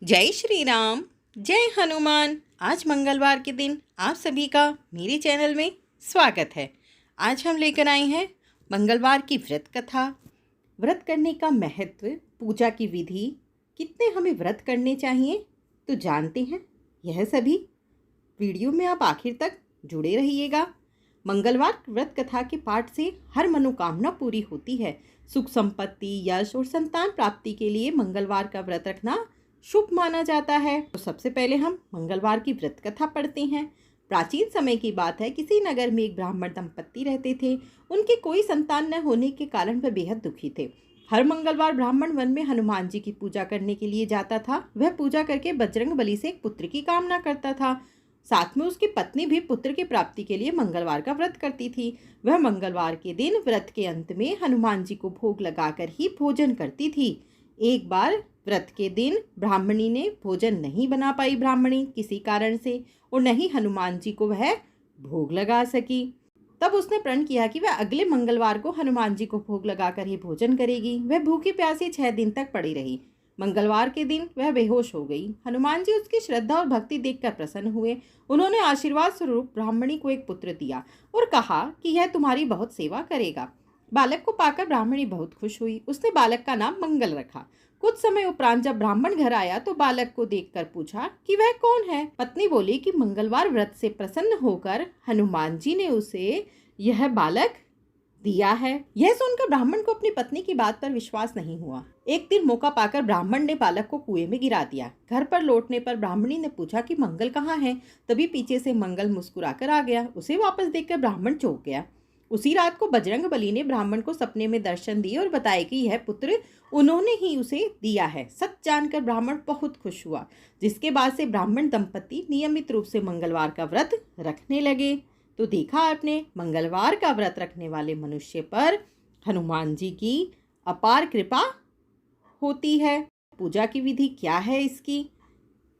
जय श्री राम। जय हनुमान। आज मंगलवार के दिन आप सभी का मेरे चैनल में स्वागत है। आज हम लेकर आए हैं मंगलवार की व्रत कथा। व्रत करने का महत्व, पूजा की विधि, कितने हमें व्रत करने चाहिए तो जानते हैं। यह सभी वीडियो में आप आखिर तक जुड़े रहिएगा। मंगलवार व्रत कथा के पाठ से हर मनोकामना पूरी होती है। सुख संपत्ति, यश और संतान प्राप्ति के लिए मंगलवार का व्रत रखना शुभ माना जाता है। तो सबसे पहले हम मंगलवार की व्रत कथा पढ़ते हैं। प्राचीन समय की बात है, किसी नगर में एक ब्राह्मण दंपत्ति रहते थे। उनके कोई संतान न होने के कारण वह बेहद दुखी थे। हर मंगलवार ब्राह्मण वन में हनुमान जी की पूजा करने के लिए जाता था। वह पूजा करके बजरंग बली से एक पुत्र की कामना करता था। साथ में उसकी पत्नी भी पुत्र की प्राप्ति के लिए मंगलवार का व्रत करती थी। वह मंगलवार के दिन व्रत के अंत में हनुमान जी को भोग लगाकर ही भोजन करती थी। एक बार व्रत के दिन ब्राह्मणी ने भोजन नहीं बना पाई, ब्राह्मणी किसी कारण से, और नहीं हनुमान जी को वह भोग लगा सकी। तब उसने प्रण किया कि वह अगले मंगलवार को हनुमान जी को भोग लगाकर ही भोजन करेगी। वह भूखी प्यासी 6 दिन तक पड़ी रही। मंगलवार के दिन वह बेहोश हो गई। हनुमान जी उसकी श्रद्धा और भक्ति देखकर प्रसन्न हुए। उन्होंने आशीर्वाद स्वरूप ब्राह्मणी को एक पुत्र दिया और कहा कि यह तुम्हारी बहुत सेवा करेगा। बालक को पाकर ब्राह्मणी बहुत खुश हुई। उसने बालक का नाम मंगल रखा। कुछ समय उपरांत जब ब्राह्मण घर आया तो बालक को देखकर पूछा कि वह कौन है। पत्नी बोली कि मंगलवार व्रत से प्रसन्न होकर हनुमान जी ने उसे यह बालक दिया है। यह सुनकर ब्राह्मण को अपनी पत्नी की बात पर विश्वास नहीं हुआ। एक दिन मौका पाकर ब्राह्मण ने बालक को कुएं में गिरा दिया। घर पर लौटने पर ब्राह्मणी ने पूछा कि मंगल कहाँ है। तभी पीछे से मंगल मुस्कुराकर आ गया। उसे वापस देखकर ब्राह्मण चौंक गया। उसी रात को बजरंग बली ने ब्राह्मण को सपने में दर्शन दिए और बताया कि यह पुत्र उन्होंने ही उसे दिया है। सच जानकर ब्राह्मण बहुत खुश हुआ, जिसके बाद से ब्राह्मण दंपति नियमित रूप से मंगलवार का व्रत रखने लगे। तो देखा आपने, मंगलवार का व्रत रखने वाले मनुष्य पर हनुमान जी की अपार कृपा होती है। पूजा की विधि क्या है इसकी?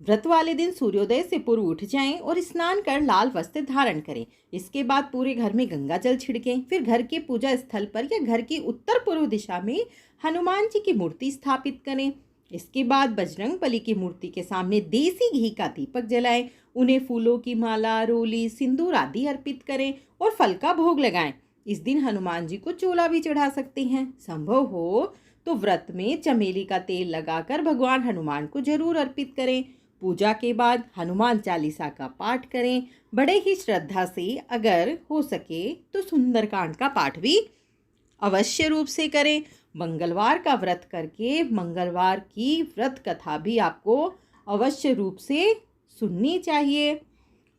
व्रत वाले दिन सूर्योदय से पूर्व उठ जाएं और स्नान कर लाल वस्त्र धारण करें। इसके बाद पूरे घर में गंगा जल छिड़कें। फिर घर के पूजा स्थल पर या घर की उत्तर पूर्व दिशा में हनुमान जी की मूर्ति स्थापित करें। इसके बाद बजरंग बली की मूर्ति के सामने देसी घी का दीपक जलाएं। उन्हें फूलों की माला, रोली, सिंदूर आदि अर्पित करें और फल का भोग लगाएं। इस दिन हनुमान जी को चोला भी चढ़ा सकते हैं। संभव हो तो व्रत में चमेली का तेल लगाकर भगवान हनुमान को जरूर अर्पित करें। पूजा के बाद हनुमान चालीसा का पाठ करें। बड़े ही श्रद्धा से, अगर हो सके तो सुंदरकांड का पाठ भी अवश्य रूप से करें। मंगलवार का व्रत करके मंगलवार की व्रत कथा भी आपको अवश्य रूप से सुननी चाहिए।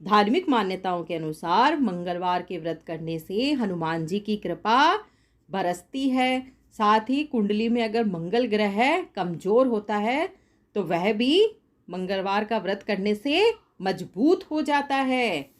धार्मिक मान्यताओं के अनुसार मंगलवार के व्रत करने से हनुमान जी की कृपा बरसती है। साथ ही कुंडली में अगर मंगल ग्रह कमजोर होता है तो वह भी मंगलवार का व्रत करने से मजबूत हो जाता है।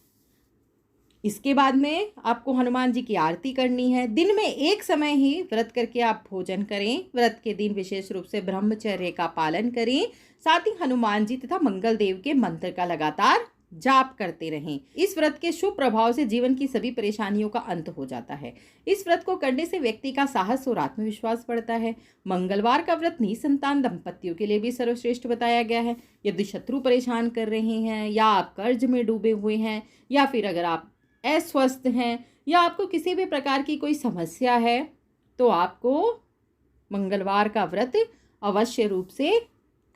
इसके बाद में आपको हनुमान जी की आरती करनी है। दिन में एक समय ही व्रत करके आप भोजन करें। व्रत के दिन विशेष रूप से ब्रह्मचर्य का पालन करें। साथ ही हनुमान जी तथा मंगल देव के मंत्र का लगातार जाप करते रहें। इस व्रत के शुभ प्रभाव से जीवन की सभी परेशानियों का अंत हो जाता है। इस व्रत को करने से व्यक्ति का साहस और आत्मविश्वास बढ़ता है। मंगलवार का व्रत निसंतान दंपतियों के लिए भी सर्वश्रेष्ठ बताया गया है। यदि शत्रु परेशान कर रहे हैं, या आप कर्ज में डूबे हुए हैं, या फिर अगर आप अस्वस्थ हैं, या आपको किसी भी प्रकार की कोई समस्या है, तो आपको मंगलवार का व्रत अवश्य रूप से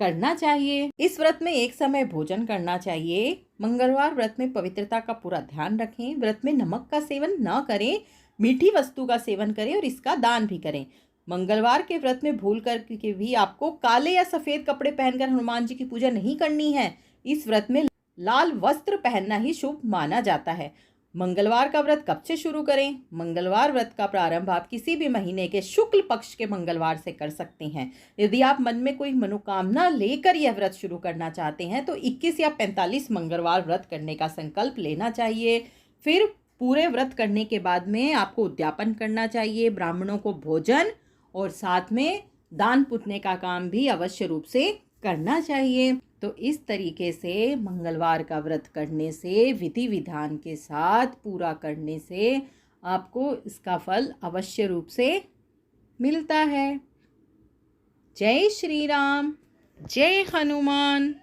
करना चाहिए। इस व्रत में एक समय भोजन करना चाहिए। मंगलवार व्रत में पवित्रता का पूरा ध्यान रखें। व्रत में नमक का सेवन न करें, मीठी वस्तु का सेवन करें और इसका दान भी करें। मंगलवार के व्रत में भूल करके भी आपको काले या सफेद कपड़े पहनकर हनुमान जी की पूजा नहीं करनी है। इस व्रत में लाल वस्त्र पहनना ही शुभ माना जाता है। मंगलवार का व्रत कब से शुरू करें? मंगलवार व्रत का प्रारंभ आप किसी भी महीने के शुक्ल पक्ष के मंगलवार से कर सकते हैं। यदि आप मन में कोई मनोकामना लेकर यह व्रत शुरू करना चाहते हैं तो 21 या 45 मंगलवार व्रत करने का संकल्प लेना चाहिए। फिर पूरे व्रत करने के बाद में आपको उद्यापन करना चाहिए, ब्राह्मणों को भोजन और साथ में दान पुण्य का काम भी अवश्य रूप से करना चाहिए। तो इस तरीके से मंगलवार का व्रत करने से, विधि विधान के साथ पूरा करने से आपको इसका फल अवश्य रूप से मिलता है। जय श्री राम। जय हनुमान।